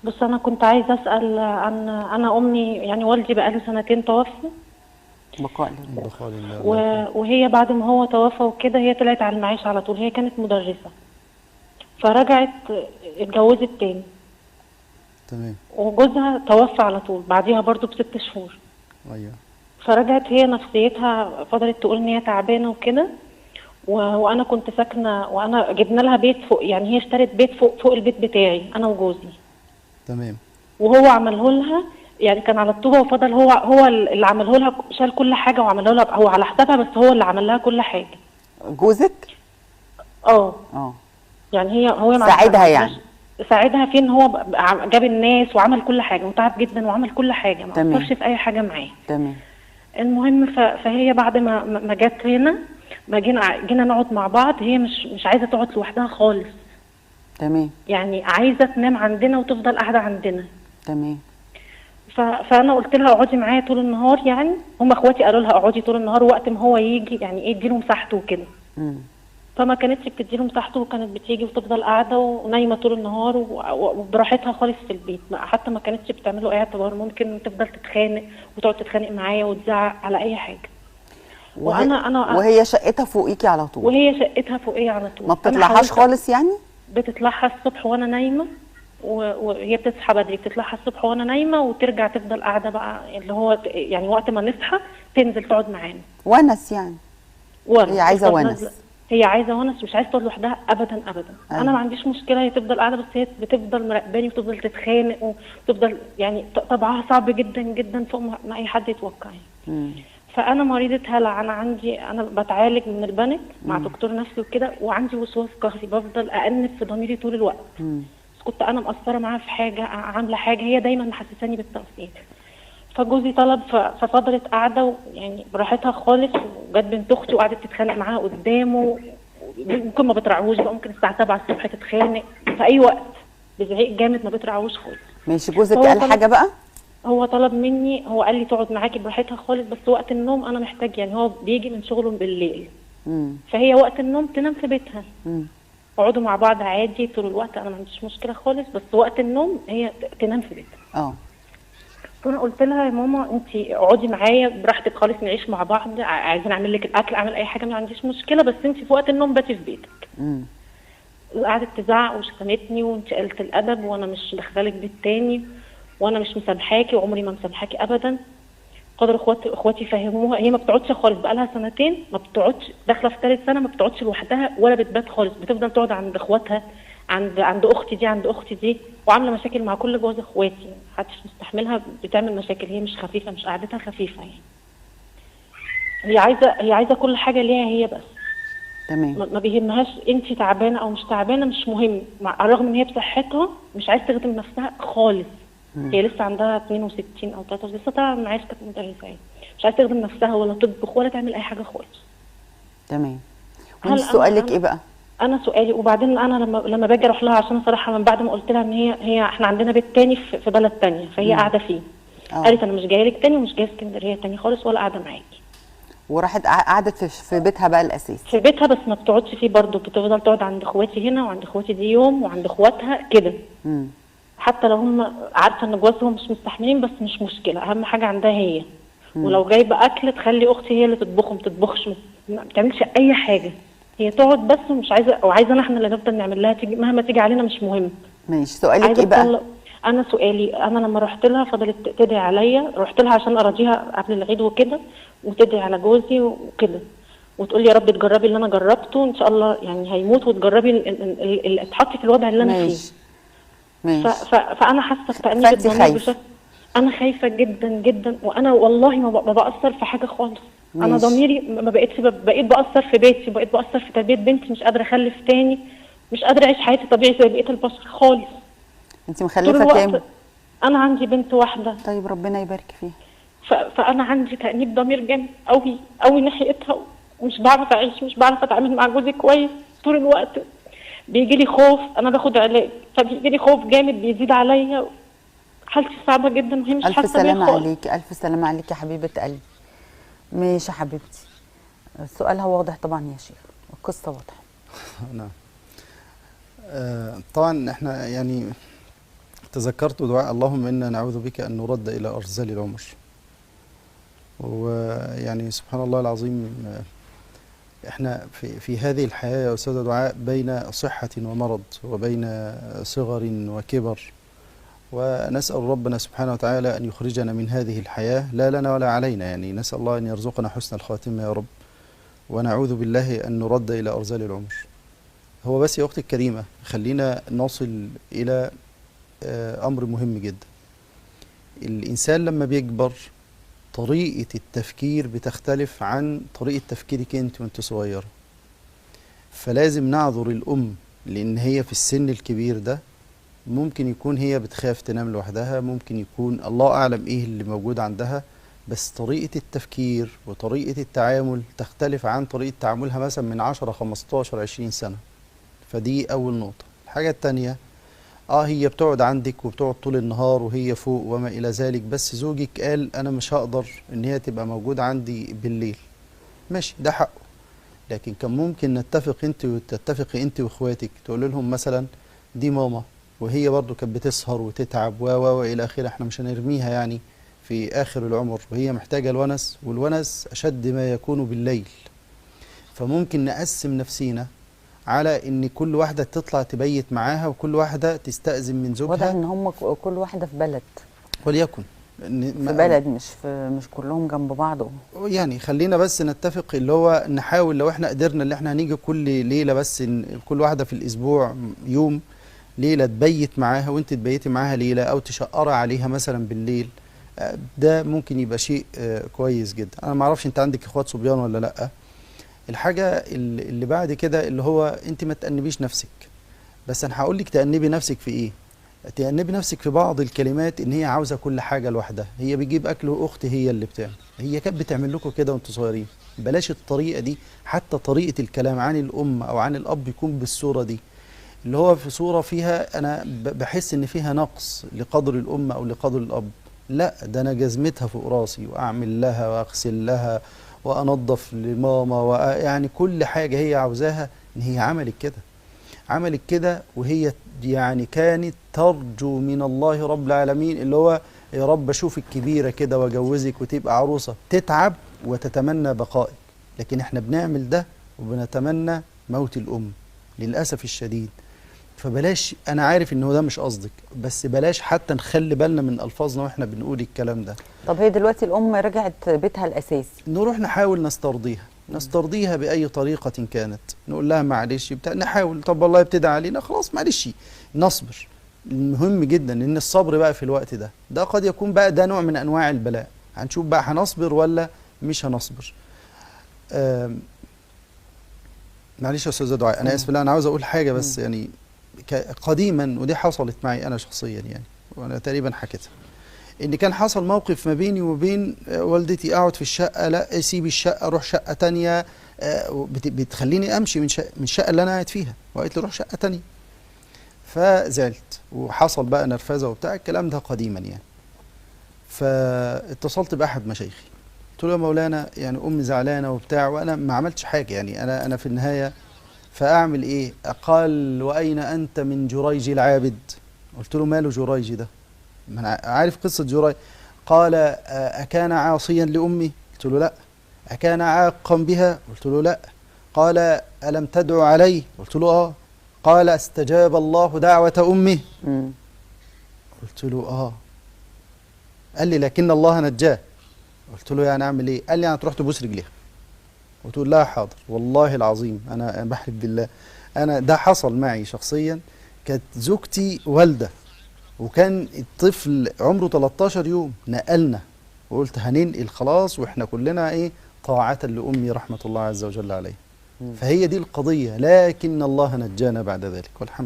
بص انا كنت عايزه اسال عن انا امي، يعني والدي بقاله سنتين توفى. بقاء لله. بقاء لله، الله يرحمه. وهي بعد ما هو توفى وكده هي طلعت على المعاش على طول. هي كانت مدرسه فرجعت اتجوزت تاني، تمام. وجوزها توفى على طول بعديها برضو ب6 شهور. ايوه. فرجعت هي نفسيتها فضلت تقول ان هي تعبانه وكده. وانا كنت ساكنه، وانا جبنا لها بيت فوق، يعني هي اشترت بيت فوق البيت بتاعي انا وجوزي. تمام. وهو عمله لها، يعني كان على الطوبه وفضل هو اللي عمله لها، شال كل حاجه وعمله لها هو على حسابها، بس هو اللي عمل لها كل حاجه. جوزك؟ اه. اه. يعني هو ما ساعدها عملهاش. يعني. ساعدها في ان هو جاب الناس وعمل كل حاجه وتعب جدا وعمل كل حاجه، ما تمام. قصرش في اي حاجه معاه. تمام. المهم فهي بعد ما جت هنا، ما جينا نقعد مع بعض، هي مش عايزه تقعد لوحدها خالص. تمام. يعني عايزه تنام عندنا وتفضل قاعده عندنا. تمام. فانا قلت لها اقعدي معايا طول النهار، يعني هم اخواتي قالوا لها اقعدي طول النهار، وقت ما هو يجي يعني ايه اديله مساحته وكده. امم. فما كانتش بتديله مساحته، وكانت بتيجي وتفضل قاعده ونايمه طول النهار وبراحتها خالص في البيت. حتى ما كانتش بتعمله اي اعتبار، ممكن تفضل تتخانق وتقعد تتخانق معايا وتزعق على اي حاجه. وهي شقتها فوقيكي على طول؟ وهي شقتها فوقيه على طول. ما بتطلعهاش خالص يعني؟ بتطلعها الصبح وانا نايمه، وهي بتصحى بدري، بتطلعها الصبح وانا نايمه وترجع تفضل قاعده بقى، اللي هو يعني وقت ما نصحى تنزل تقعد معانا. ونس يعني. هي عايزه ونس. هي عايزه ونس، مش عايزه تقعد لوحدها ابدا ابدا. أيوة. انا ما عنديش مشكله هي تفضل قاعده، بس هي بتفضل مراقباني وتفضل تتخانق وتفضل، يعني طبعها صعب جدا جدا فوق ما اي حد يتوقع يعني. فانا مريضه هلع، انا بتعالج من البنك مع دكتور نفسي وكده، وعندي وسواس قهري، بفضل أأنب في ضميري طول الوقت. بس كنت انا مقصره معاها في حاجه، عامله حاجه، هي دايما محسساني بالتقصير. فجوزي طلب، ففضلت قاعده يعني براحتها خالص، وجت بنت اختي وقعدت تتخانق معاها قدامه. ممكن ما بترعوش بقى، ممكن الساعه 7 الصبح تتخانق في اي وقت بزعيق جامد، ما بترعوش خالص. ماشي. جوزك قال حاجه بقى؟ هو طلب مني، هو قال لي تقعد معاكي براحتها خالص، بس وقت النوم انا محتاج، يعني هو بيجي من شغله بالليل. فهي وقت النوم تنام في بيتها. اقعدوا مع بعض عادي طول الوقت، انا ما عنديش مشكله خالص، بس وقت النوم هي تنام في بيتها. فانا قلت لها يا ماما انت اقعدي معايا براحتك خالص، نعيش مع بعض، عايزين اعمل لك الاكل، اعمل اي حاجه، ما عنديش مشكله، بس انت في وقت النوم باتي في بيتك. قعدت تزعق وشتمتني، وانت قلة الادب، وانا مش داخلالك بيت تاني، وانا مش مسامحاكي، وعمري ما مسامحاكي ابدا. قدر اخواتي فهموها، هي ما بتقعدش خالص، بقى لها سنتين ما بتقعدش، داخله في 3 سنه ما بتقعدش لوحدها ولا بتبات خالص، بتفضل تقعد عند اخواتها، عند اختي دي، عند اختي دي، وعامله مشاكل مع كل جواز اخواتي، محدش مستحملها، بتعمل مشاكل، هي مش خفيفه، مش قعدتها خفيفه يعني. هي عايزه كل حاجه ليها هي بس. تمام. ما بيهمهاش انت تعبانه او مش تعبانه، مش مهم، على الرغم ان هي بصحتها مش عايزه تخدم نفسها خالص. هي لسه عندها 62 او 63، لسه طالعه من معاش، كانت مدرسه يعني. مش عايزه تخدم نفسها ولا تطبخ ولا تعمل اي حاجه خالص. تمام. وانت سؤالك ايه بقى؟ انا سؤالي، وبعدين انا لما باجي اروح لها، عشان صراحه من بعد ما قلت لها ان هي احنا عندنا بيت تاني في بلد تانيه، فهي قاعده فيه. قالت انا مش جايه لك تاني، ومش جايه اسكندريه تاني خالص، ولا قاعده معاكي. وراحت قعدت في بيتها بقى الاساسي؟ في بيتها، بس ما بتقعدش فيه برضه، بتفضل تقعد عند اخواتي هنا، وعند اخواتي دي يوم، وعند اخواتها كده. حتى لو هم عارفه ان جوازهم مش مستحملين، بس مش مشكله، اهم حاجه عندها هي. ولو جايبه اكل تخلي اختي هي اللي تطبخه، ما تطبخش، ما بتعملش اي حاجه، هي تقعد بس، ومش عايزه، وعايزه احنا اللي نفضل نعمل لها، تيجي مهما تيجي علينا مش مهم. ماشي. سؤالك ايه بقى؟ انا سؤالي، انا لما رحت لها فضلت تدعي عليا، رحت لها عشان اراضيها قبل العيد وكده، وتدعي على جوزي وكده، وتقول لي يا رب تجربي اللي انا جربته ان شاء الله، يعني هيموت وتجربي اللي اتحطي في الوضع اللي انا فيه. ماشي. فانا حاسه بتأنيب الضمير. انا خايفه جدا جدا، وانا والله ما بأثر في حاجه خالص. انا ضميري ما بقيت بأثر في بيتي، بقيت بأثر في تربيه بنتي، مش قادره اخلف تاني، مش قادره اعيش حياتي طبيعي زي بقيه البشر خالص. انت مخلفه كام؟ انا عندي بنت واحده. طيب ربنا يبارك فيها. فانا عندي تأنيب ضمير جامد قوي قوي ناحيتها، ومش بعرف اعيش، مش بعرف اتعامل مع جوزي كويس طول الوقت. بيجي لي خوف، انا باخد علاج، فبيجي لي خوف جامد بيزيد عليا، حالتي صعبه جدا، وهي مش حاسه بيا خالص. الف سلامه عليكي، الف سلامه عليكي يا حبيبه قلبي. ماشي يا حبيبتي. سؤالها واضح طبعا يا شيخ، القصه واضحه. نعم. طبعا احنا يعني تذكرت دعاء اللهم إنا نعوذ بك أن نرد إلى أرذل العمر. ويعني سبحان الله العظيم، احنا في هذه الحياة يا أستاذ دعاء بين صحة ومرض، وبين صغر وكبر، ونسأل ربنا سبحانه وتعالى أن يخرجنا من هذه الحياة لا لنا ولا علينا، يعني نسأل الله أن يرزقنا حسن الخاتمة يا رب، ونعوذ بالله أن نرد إلى أرذل العمر. هو بس يا أختي الكريمة خلينا نصل إلى أمر مهم جدا. الإنسان لما بيكبر طريقة التفكير بتختلف عن طريقة تفكيرك أنت وأنت صغيرة، فلازم نعذر الأم، لأن هي في السن الكبير ده ممكن يكون هي بتخاف تنام لوحدها، ممكن يكون الله أعلم إيه اللي موجود عندها، بس طريقة التفكير وطريقة التعامل تختلف عن طريقة تعاملها مثلا من 10 15 20 سنة. فدي أول نقطة. الحاجة التانية، هي بتقعد عندك وبتقعد طول النهار وهي فوق وما إلى ذلك، بس زوجك قال أنا مش هقدر إن هي تبقى موجودة عندي بالليل، ماشي ده حقه، لكن كان ممكن نتفق أنت وتتفقي أنت وإخواتك، تقول لهم مثلا دي ماما وهي برضو كانت بتسهر وتتعب و إلى آخره، احنا مش هنرميها يعني في آخر العمر، وهي محتاجة الونس، والونس أشد ما يكون بالليل. فممكن نقسم نفسينا على ان كل واحده تطلع تبيت معاها، وكل واحده تستأذن من زوجها. واضح ان هم كل واحده في بلد، وليكن في بلد، مش كلهم جنب بعض. يعني خلينا بس نتفق اللي هو نحاول لو احنا قدرنا اللي احنا هنيجي كل ليله، بس إن كل واحده في الاسبوع يوم ليله تبيت معاها وانت تبيتي معاها ليله، او تشقري عليها مثلا بالليل، ده ممكن يبقى شيء كويس جدا. انا ما اعرفش انت عندك اخوات صبيان ولا لا. الحاجة اللي بعد كده اللي هو انت ما تأنبيش نفسك، بس انا هقول لك تأنبي نفسك في ايه. تأنبي نفسك في بعض الكلمات، ان هي عاوزة كل حاجة لوحدها، هي بتجيب اكل واختي هي اللي بتعمل، هي كانت بتعمل لكم كده وانتوا صغيرين، بلاش الطريقة دي. حتى طريقة الكلام عن الام او عن الاب يكون بالصورة دي، اللي هو في صورة فيها انا بحس ان فيها نقص لقدر الام او لقدر الاب. لا، ده انا جزمتها فوق راسي، واعمل لها واغسل لها وانظف لماما، ويعني كل حاجه هي عاوزاها. ان هي عملت كده وهي يعني كانت ترجو من الله رب العالمين اللي هو يا رب اشوفك كبيره كده واجوزك وتبقى عروسه، تتعب وتتمنى بقائك. لكن احنا بنعمل ده وبنتمنى موت الام للاسف الشديد. فبلاش، انا عارف ان هو ده مش قصدك، بس بلاش حتى نخلي بالنا من الفاظنا واحنا بنقول الكلام ده. طب هي دلوقتي الام رجعت بيتها الاساسي، نروح نحاول نسترضيها باي طريقه كانت، نقول لها معلش نحاول، طب والله ابتدى علينا خلاص معلش نصبر. المهم جدا ان الصبر بقى في الوقت ده قد يكون بقى ده نوع من انواع البلاء، هنشوف بقى هنصبر ولا مش هنصبر. معلش يا استاذه دعاء، انا اسف، لا انا عاوز اقول حاجه بس يعني قديما، ودي حصلت معي انا شخصيا يعني، وانا تقريبا حكيتها، ان كان حصل موقف ما بيني وبين والدتي، اقعد في الشقه، لا سيبي الشقه اروح شقه تانية، بتخليني امشي من الشقه اللي انا قاعد فيها، وقالت لي روح شقه تانية. فزعلت وحصل بقى نرفزه وبتاع الكلام ده قديما يعني. فاتصلت باحد مشايخي، قلت له يا مولانا يعني امي زعلانه وبتاع، وانا ما عملتش حاجه يعني، انا في النهايه فاعمل ايه؟ قال واين انت من جريج العابد؟ قلت له ماله جريج ده؟ ما انا عارف قصه جريج. قال اكان عاصيا لامي؟ قلت له لا. اكان عاقا بها؟ قلت له لا. قال الم تدعو عليه؟ قلت له اه. قال استجاب الله دعوه امه؟ قلت له اه. قال لي لكن الله نجاه. قلت له يعني اعمل ايه؟ قال لي يعني تروح تبوس رجليها. قلت له لا حاضر، والله العظيم انا بحلف بالله، انا ده حصل معي شخصيا. كانت زوجتي والده، وكان الطفل عمره 13 يوم، نقلنا وقلت هننقل خلاص، واحنا كلنا ايه طاعة لأمي رحمة الله عز وجل عليه. فهي دي القضية، لكن الله نجانا بعد ذلك والحمد